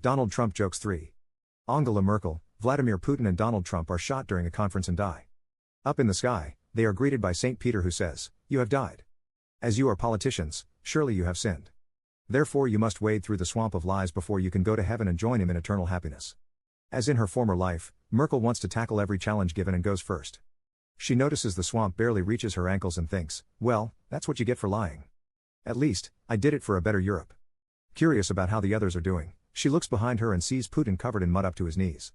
Donald Trump jokes 3. Angela Merkel, Vladimir Putin and Donald Trump are shot during a conference and die. Up in the sky, they are greeted by St. Peter who says, "You have died. As you are politicians, surely you have sinned. Therefore you must wade through the swamp of lies before you can go to heaven and join him in eternal happiness." As in her former life, Merkel wants to tackle every challenge given and goes first. She notices the swamp barely reaches her ankles and thinks, well, that's what you get for lying. At least, I did it for a better Europe. Curious about how the others are doing, she looks behind her and sees Putin covered in mud up to his knees.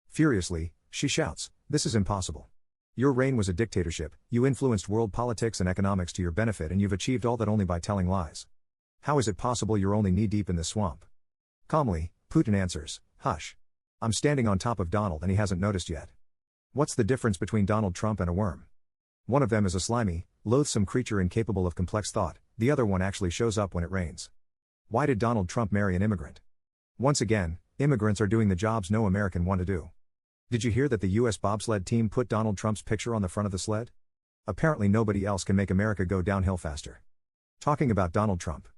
Furiously, she shouts, "This is impossible. Your reign was a dictatorship, you influenced world politics and economics to your benefit and you've achieved all that only by telling lies. How is it possible you're only knee-deep in this swamp?" Calmly, Putin answers, "Hush. I'm standing on top of Donald and he hasn't noticed yet. What's the difference between Donald Trump and a worm? One of them is a slimy, loathsome creature incapable of complex thought, the other one actually shows up when it rains. Why did Donald Trump marry an immigrant? Once again, immigrants are doing the jobs no American want to do. Did you hear that the US bobsled team put Donald Trump's picture on the front of the sled? Apparently nobody else can make America go downhill faster." Talking about Donald Trump.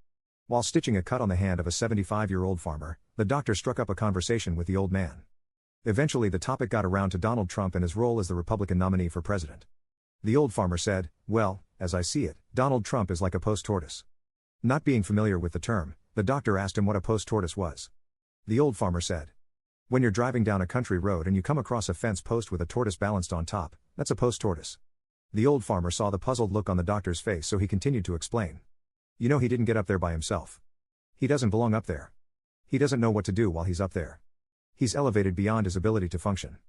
While stitching a cut on the hand of a 75-year-old farmer, the doctor struck up a conversation with the old man. Eventually the topic got around to Donald Trump and his role as the Republican nominee for president. The old farmer said, "Well, as I see it, Donald Trump is like a post tortoise." Not being familiar with the term, the doctor asked him what a post tortoise was. The old farmer said, "When you're driving down a country road and you come across a fence post with a tortoise balanced on top, that's a post tortoise." The old farmer saw the puzzled look on the doctor's face, so he continued to explain. "You know, he didn't get up there by himself. He doesn't belong up there. He doesn't know what to do while he's up there. He's elevated beyond his ability to function.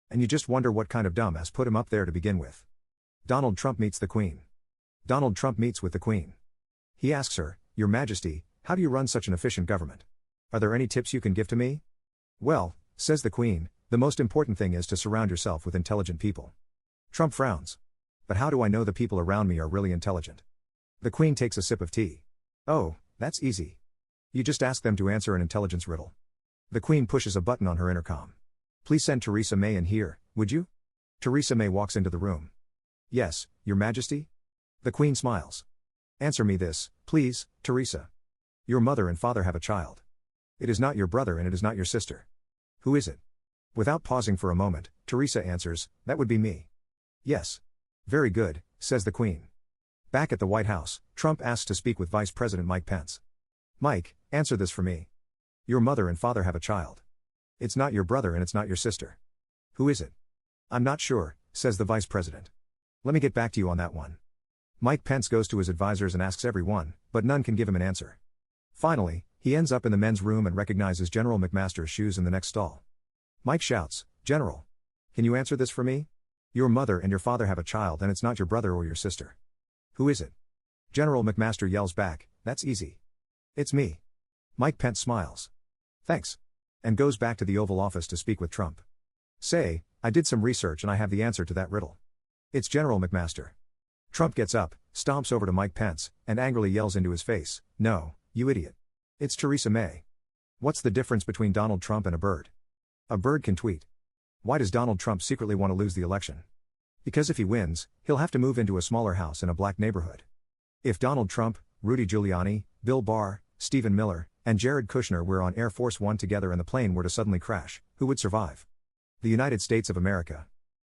And you just wonder what kind of dumbass put him up there to begin with." Donald Trump meets the Queen. Donald Trump meets with the Queen. He asks her, "Your Majesty, how do you run such an efficient government? Are there any tips you can give to me?" "Well," says the Queen, "the most important thing is to surround yourself with intelligent people." Trump frowns. "But how do I know the people around me are really intelligent?" The Queen takes a sip of tea. "Oh, that's easy. You just ask them to answer an intelligence riddle." The Queen pushes a button on her intercom. "Please send Theresa May in here, would you?" Theresa May walks into the room. "Yes, Your Majesty?" The Queen smiles. "Answer me this, please, Theresa. Your mother and father have a child. It is not your brother and it is not your sister. Who is it?" Without pausing for a moment, Theresa answers, "That would be me." "Yes. Very good," says the Queen. Back at the White House, Trump asks to speak with Vice President Mike Pence. "Mike, answer this for me. Your mother and father have a child. It's not your brother and it's not your sister. Who is it?" "I'm not sure," says the Vice President. "Let me get back to you on that one." Mike Pence goes to his advisors and asks everyone, but none can give him an answer. Finally, he ends up in the men's room and recognizes General McMaster's shoes in the next stall. Mike shouts, "General, can you answer this for me? Your mother and your father have a child and it's not your brother or your sister. Who is it?" General McMaster yells back, "That's easy. It's me." Mike Pence smiles. "Thanks." And goes back to the Oval Office to speak with Trump. "Say, I did some research and I have the answer to that riddle. It's General McMaster." Trump gets up, stomps over to Mike Pence, and angrily yells into his face, "No, you idiot. It's Theresa May. What's the difference between Donald Trump and a bird? A bird can tweet. Why does Donald Trump secretly want to lose the election? Because if he wins, he'll have to move into a smaller house in a black neighborhood. If Donald Trump, Rudy Giuliani, Bill Barr, Stephen Miller, and Jared Kushner were on Air Force One together and the plane were to suddenly crash, who would survive? The United States of America.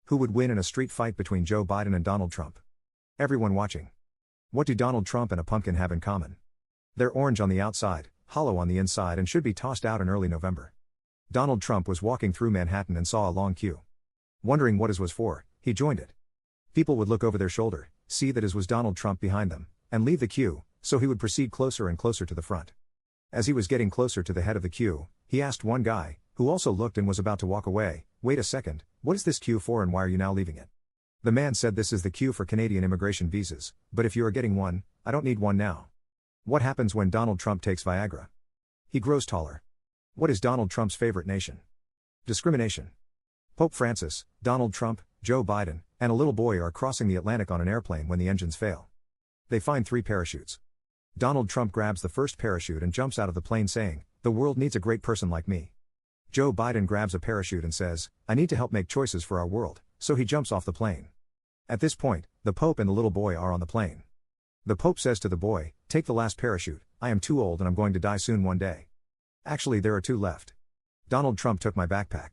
Who would win in a street fight between Joe Biden and Donald Trump? Everyone watching. What do Donald Trump and a pumpkin have in common? They're orange on the outside, hollow on the inside and should be tossed out in early November. Donald Trump was walking through Manhattan and saw a long queue. Wondering what his was for, he joined it. People would look over their shoulder, see that his was Donald Trump behind them, and leave the queue, so he would proceed closer and closer to the front. As he was getting closer to the head of the queue, he asked one guy, who also looked and was about to walk away, "Wait a second, what is this queue for and why are you now leaving it?" The man said, "This is the queue for Canadian immigration visas, but if you are getting one, I don't need one now." What happens when Donald Trump takes Viagra? He grows taller. What is Donald Trump's favorite nation? Discrimination. Pope Francis, Donald Trump, Joe Biden, and a little boy are crossing the Atlantic on an airplane when the engines fail. They find 3 parachutes. Donald Trump grabs the first parachute and jumps out of the plane saying, "The world needs a great person like me." Joe Biden grabs a parachute and says, "I need to help make choices for our world," so he jumps off the plane. At this point, the Pope and the little boy are on the plane. The Pope says to the boy, "Take the last parachute, I am too old and I'm going to die soon one day." Actually there are 2 left. Donald Trump took my backpack.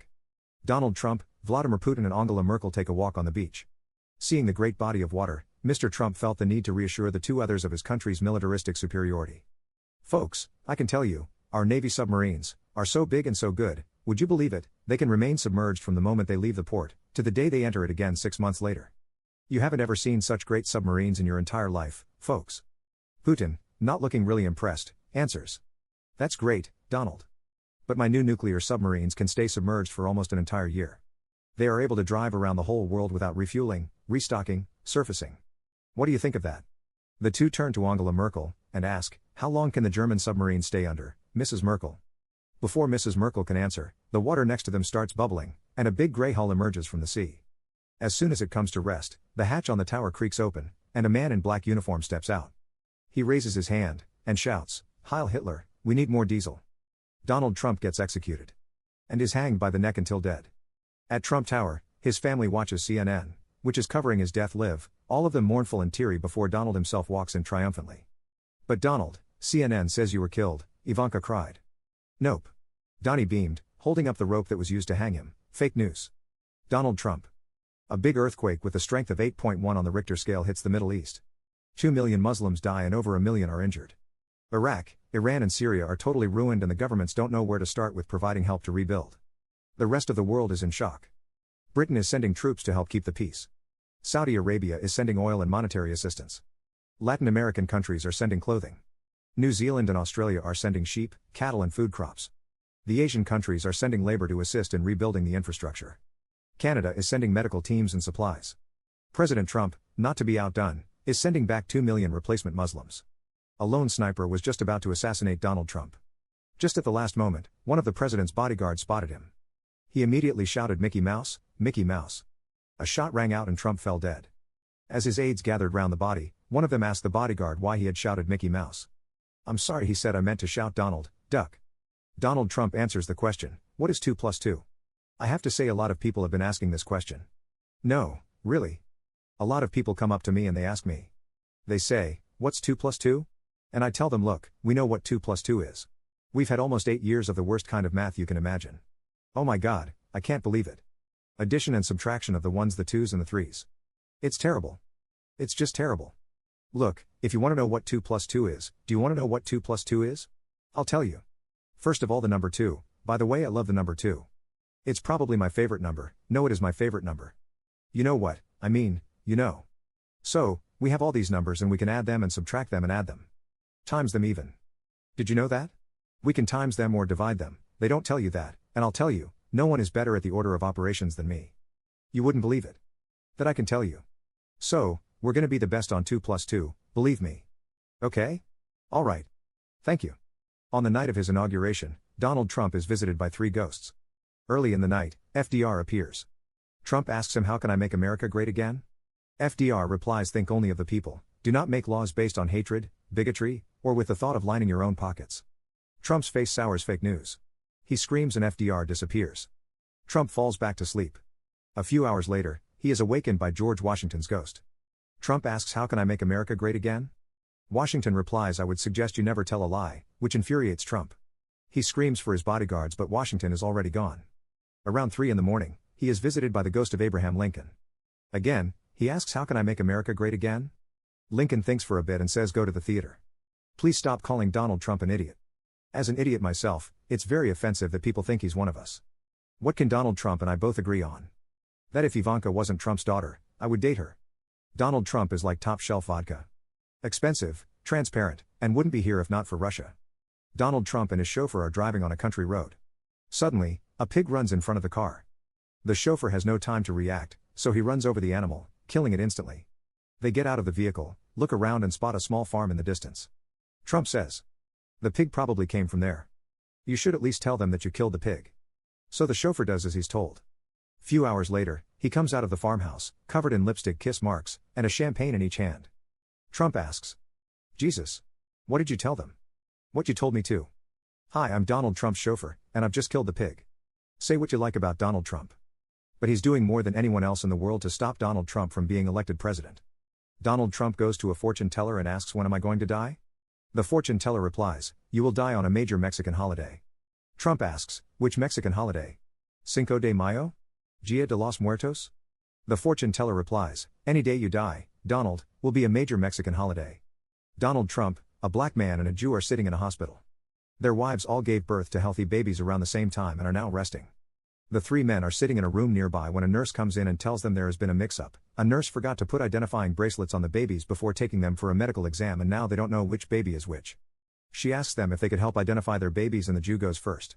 Donald Trump, Vladimir Putin and Angela Merkel take a walk on the beach. Seeing the great body of water, Mr. Trump felt the need to reassure the two others of his country's militaristic superiority. Folks, I can tell you, our Navy submarines are so big and so good, would you believe it, they can remain submerged from the moment they leave the port to the day they enter it again 6 months later. You haven't ever seen such great submarines in your entire life, folks. Putin, not looking really impressed, answers. That's great, Donald. But my new nuclear submarines can stay submerged for almost an entire year. They are able to drive around the whole world without refueling, restocking, surfacing. What do you think of that? The two turn to Angela Merkel and ask, how long can the German submarines stay under, Mrs. Merkel? Before Mrs. Merkel can answer, the water next to them starts bubbling, and a big gray hull emerges from the sea. As soon as it comes to rest, the hatch on the tower creaks open, and a man in black uniform steps out. He raises his hand and shouts, Heil Hitler, we need more diesel. Donald Trump gets executed. And is hanged by the neck until dead. At Trump Tower, his family watches CNN, which is covering his death live, all of them mournful and teary before Donald himself walks in triumphantly. But Donald, CNN says you were killed, Ivanka cried. Nope. Donnie beamed, holding up the rope that was used to hang him, fake news. Donald Trump. A big earthquake with a strength of 8.1 on the Richter scale hits the Middle East. 2 million Muslims die and over 1 million are injured. Iraq, Iran and Syria are totally ruined and the governments don't know where to start with providing help to rebuild. The rest of the world is in shock. Britain is sending troops to help keep the peace. Saudi Arabia is sending oil and monetary assistance. Latin American countries are sending clothing. New Zealand and Australia are sending sheep, cattle and food crops. The Asian countries are sending labor to assist in rebuilding the infrastructure. Canada is sending medical teams and supplies. President Trump, not to be outdone, is sending back 2 million replacement Muslims. A lone sniper was just about to assassinate Donald Trump. Just at the last moment, one of the president's bodyguards spotted him. He immediately shouted, Mickey Mouse, Mickey Mouse. A shot rang out and Trump fell dead. As his aides gathered round the body, one of them asked the bodyguard why he had shouted Mickey Mouse. I'm sorry, he said, I meant to shout Donald, duck. Donald Trump answers the question, what is 2 plus 2? I have to say a lot of people have been asking this question. No, really. A lot of people come up to me and they ask me. They say, what's 2 plus 2? And I tell them, look, we know what 2 plus 2 is. We've had almost 8 years of the worst kind of math you can imagine. Oh my God, I can't believe it. Addition and subtraction of the ones, the twos and the threes. It's terrible. It's just terrible. Look, if you want to know what 2 plus 2 is, do you want to know what 2 plus 2 is? I'll tell you. First of all, the number 2, by the way, I love the number 2. It's probably my favorite number, no, it is my favorite number. You know what, I mean, you know. So, we have all these numbers and we can add them and subtract them and add them. Times them even. Did you know that? We can times them or divide them, they don't tell you that, and I'll tell you, no one is better at the order of operations than me. You wouldn't believe it. That I can tell you. So, we're gonna be the best on 2 plus 2, believe me. Okay? Alright. Thank you. On the night of his inauguration, Donald Trump is visited by 3 ghosts. Early in the night, FDR appears. Trump asks him, how can I make America great again? FDR replies, think only of the people, do not make laws based on hatred, bigotry, or with the thought of lining your own pockets. Trump's face sours, fake news. He screams and FDR disappears. Trump falls back to sleep. A few hours later, he is awakened by George Washington's ghost. Trump asks, how can I make America great again? Washington replies, I would suggest you never tell a lie, which infuriates Trump. He screams for his bodyguards, but Washington is already gone. Around 3 in the morning, he is visited by the ghost of Abraham Lincoln. Again, he asks, how can I make America great again? Lincoln thinks for a bit and says, go to the theater. Please stop calling Donald Trump an idiot. As an idiot myself, it's very offensive that people think he's one of us. What can Donald Trump and I both agree on? That if Ivanka wasn't Trump's daughter, I would date her. Donald Trump is like top shelf vodka. Expensive, transparent, and wouldn't be here if not for Russia. Donald Trump and his chauffeur are driving on a country road. Suddenly, a pig runs in front of the car. The chauffeur has no time to react, so he runs over the animal, killing it instantly. They get out of the vehicle, look around and spot a small farm in the distance. Trump says, the pig probably came from there. You should at least tell them that you killed the pig. So the chauffeur does as he's told. Few hours later, he comes out of the farmhouse, covered in lipstick kiss marks, and a champagne in each hand. Trump asks, Jesus, what did you tell them? What you told me too. Hi, I'm Donald Trump's chauffeur, and I've just killed the pig. Say what you like about Donald Trump. But he's doing more than anyone else in the world to stop Donald Trump from being elected president. Donald Trump goes to a fortune teller and asks, when am I going to die? The fortune teller replies, you will die on a major Mexican holiday. Trump asks, which Mexican holiday? Cinco de Mayo? Dia de los Muertos? The fortune teller replies, any day you die, Donald, will be a major Mexican holiday. Donald Trump, a black man and a Jew are sitting in a hospital. Their wives all gave birth to healthy babies around the same time and are now resting. The three men are sitting in a room nearby when a nurse comes in and tells them there has been a mix-up. A nurse forgot to put identifying bracelets on the babies before taking them for a medical exam and now they don't know which baby is which. She asks them if they could help identify their babies and the Jew goes first.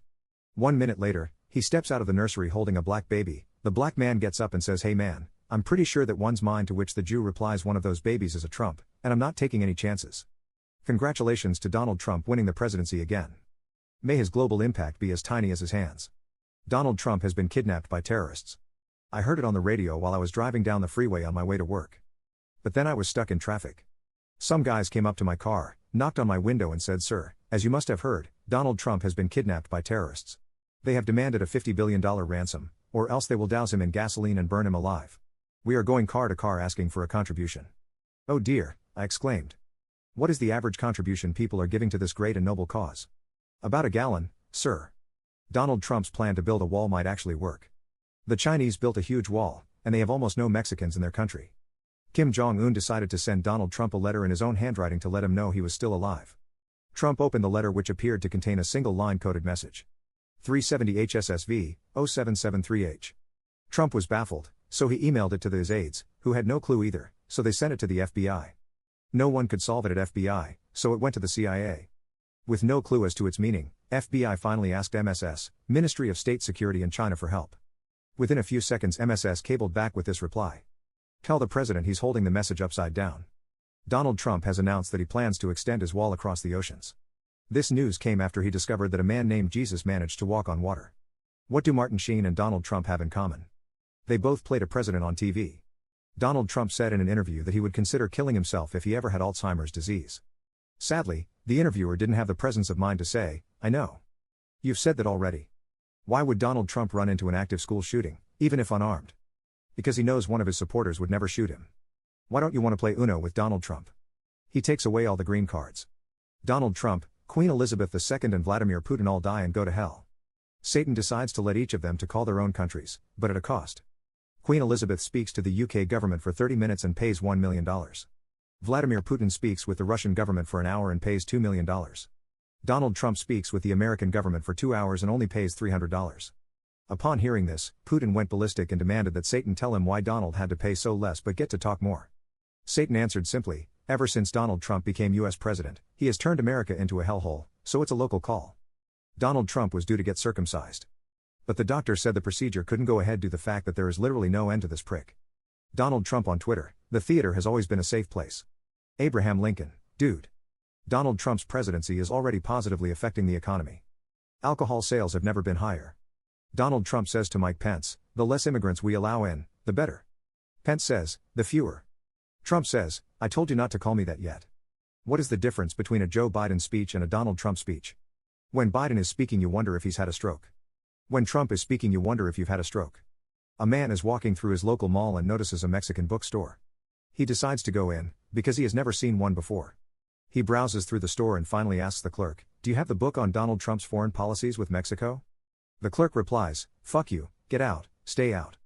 1 minute later, he steps out of the nursery holding a black baby. The black man gets up and says, hey man, I'm pretty sure that one's mine, to which the Jew replies, one of those babies is a Trump, and I'm not taking any chances. Congratulations to Donald Trump winning the presidency again. May his global impact be as tiny as his hands. Donald Trump has been kidnapped by terrorists. I heard it on the radio while I was driving down the freeway on my way to work. But then I was stuck in traffic. Some guys came up to my car, knocked on my window and said, sir, as you must have heard, Donald Trump has been kidnapped by terrorists. They have demanded a $50 billion ransom, or else they will douse him in gasoline and burn him alive. We are going car to car asking for a contribution. Oh dear, I exclaimed. What is the average contribution people are giving to this great and noble cause? About a gallon, sir. Donald Trump's plan to build a wall might actually work. The Chinese built a huge wall, and they have almost no Mexicans in their country. Kim Jong-un decided to send Donald Trump a letter in his own handwriting to let him know he was still alive. Trump opened the letter, which appeared to contain a single line coded message. 370 HSSV, 0773H. Trump was baffled, so he emailed it to his aides, who had no clue either, so they sent it to the FBI. No one could solve it at FBI, so it went to the CIA. With no clue as to its meaning, FBI finally asked MSS, Ministry of State Security in China, for help. Within a few seconds MSS cabled back with this reply. Tell the president he's holding the message upside down. Donald Trump has announced that he plans to extend his wall across the oceans. This news came after he discovered that a man named Jesus managed to walk on water. What do Martin Sheen and Donald Trump have in common? They both played a president on TV. Donald Trump said in an interview that he would consider killing himself if he ever had Alzheimer's disease. Sadly, the interviewer didn't have the presence of mind to say, I know. You've said that already. Why would Donald Trump run into an active school shooting, even if unarmed? Because he knows one of his supporters would never shoot him. Why don't you want to play Uno with Donald Trump? He takes away all the green cards. Donald Trump, Queen Elizabeth II and Vladimir Putin all die and go to hell. Satan decides to let each of them to call their own countries, but at a cost. Queen Elizabeth speaks to the UK government for 30 minutes and pays $1 million. Vladimir Putin speaks with the Russian government for an hour and pays $2 million. Donald Trump speaks with the American government for 2 hours and only pays $300. Upon hearing this, Putin went ballistic and demanded that Satan tell him why Donald had to pay so less but get to talk more. Satan answered simply, ever since Donald Trump became US president, he has turned America into a hellhole, so it's a local call. Donald Trump was due to get circumcised. But the doctor said the procedure couldn't go ahead due to the fact that there is literally no end to this prick. Donald Trump on Twitter, the theater has always been a safe place. Abraham Lincoln, dude. Donald Trump's presidency is already positively affecting the economy. Alcohol sales have never been higher. Donald Trump says to Mike Pence, the less immigrants we allow in, the better. Pence says, the fewer. Trump says, I told you not to call me that yet. What is the difference between a Joe Biden speech and a Donald Trump speech? When Biden is speaking, you wonder if he's had a stroke. When Trump is speaking, you wonder if you've had a stroke. A man is walking through his local mall and notices a Mexican bookstore. He decides to go in, because he has never seen one before. He browses through the store and finally asks the clerk, do you have the book on Donald Trump's foreign policies with Mexico? The clerk replies, fuck you, get out, stay out.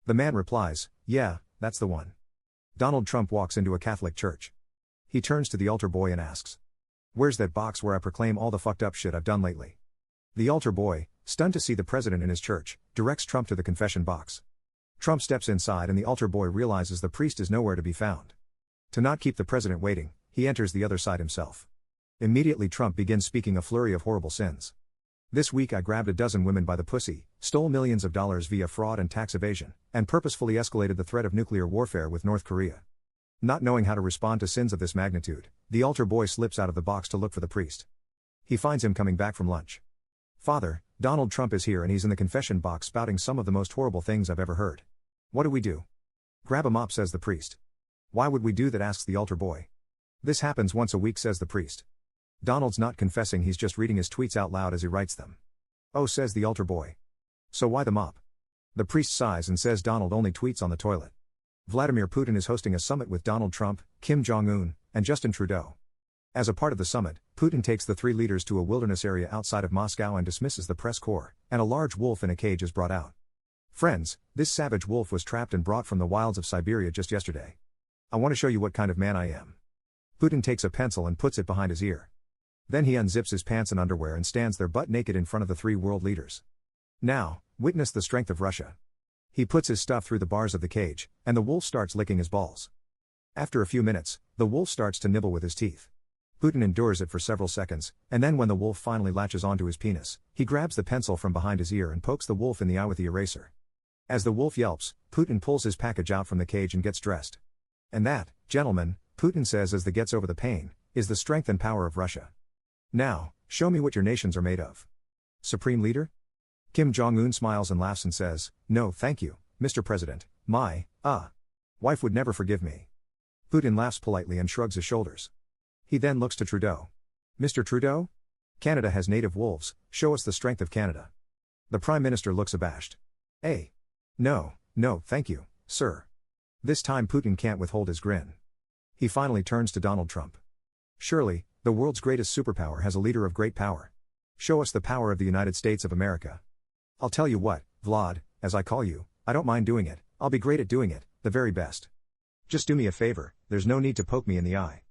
The man replies, yeah, that's the one. Donald Trump walks into a Catholic church. He turns to the altar boy and asks, where's that box where I proclaim all the fucked up shit I've done lately? The altar boy, stunned to see the president in his church, directs Trump to the confession box. Trump steps inside and the altar boy realizes the priest is nowhere to be found. To not keep the president waiting, he enters the other side himself. Immediately Trump begins speaking a flurry of horrible sins. This week I grabbed a dozen women by the pussy, stole millions of dollars via fraud and tax evasion, and purposefully escalated the threat of nuclear warfare with North Korea. Not knowing how to respond to sins of this magnitude, the altar boy slips out of the box to look for the priest. He finds him coming back from lunch. Father, Donald Trump is here and he's in the confession box spouting some of the most horrible things I've ever heard. What do we do? Grab a mop, says the priest. Why would we do that, asks the altar boy. This happens once a week, says the priest. Donald's not confessing, he's just reading his tweets out loud as he writes them. Oh, says the altar boy. So why the mop? The priest sighs and says Donald only tweets on the toilet. Vladimir Putin is hosting a summit with Donald Trump, Kim Jong-un, and Justin Trudeau. As a part of the summit, Putin takes the three leaders to a wilderness area outside of Moscow and dismisses the press corps, and a large wolf in a cage is brought out. Friends, this savage wolf was trapped and brought from the wilds of Siberia just yesterday. I want to show you what kind of man I am. Putin takes a pencil and puts it behind his ear. Then he unzips his pants and underwear and stands there butt naked in front of the three world leaders. Now, witness the strength of Russia. He puts his stuff through the bars of the cage, and the wolf starts licking his balls. After a few minutes, the wolf starts to nibble with his teeth. Putin endures it for several seconds, and then when the wolf finally latches onto his penis, he grabs the pencil from behind his ear and pokes the wolf in the eye with the eraser. As the wolf yelps, Putin pulls his package out from the cage and gets dressed. And that, gentlemen, Putin says as the gets over the pain, is the strength and power of Russia. Now, show me what your nations are made of. Supreme Leader? Kim Jong-un smiles and laughs and says, "No, thank you, Mr. President, my wife would never forgive me." Putin laughs politely and shrugs his shoulders. He then looks to Trudeau. "Mr. Trudeau? Canada has native wolves, show us the strength of Canada." The Prime Minister looks abashed. No, thank you, sir." This time Putin can't withhold his grin. He finally turns to Donald Trump. "Surely, the world's greatest superpower has a leader of great power. Show us the power of the United States of America." "I'll tell you what, Vlad, as I call you, I don't mind doing it, I'll be great at doing it, the very best. Just do me a favor, there's no need to poke me in the eye.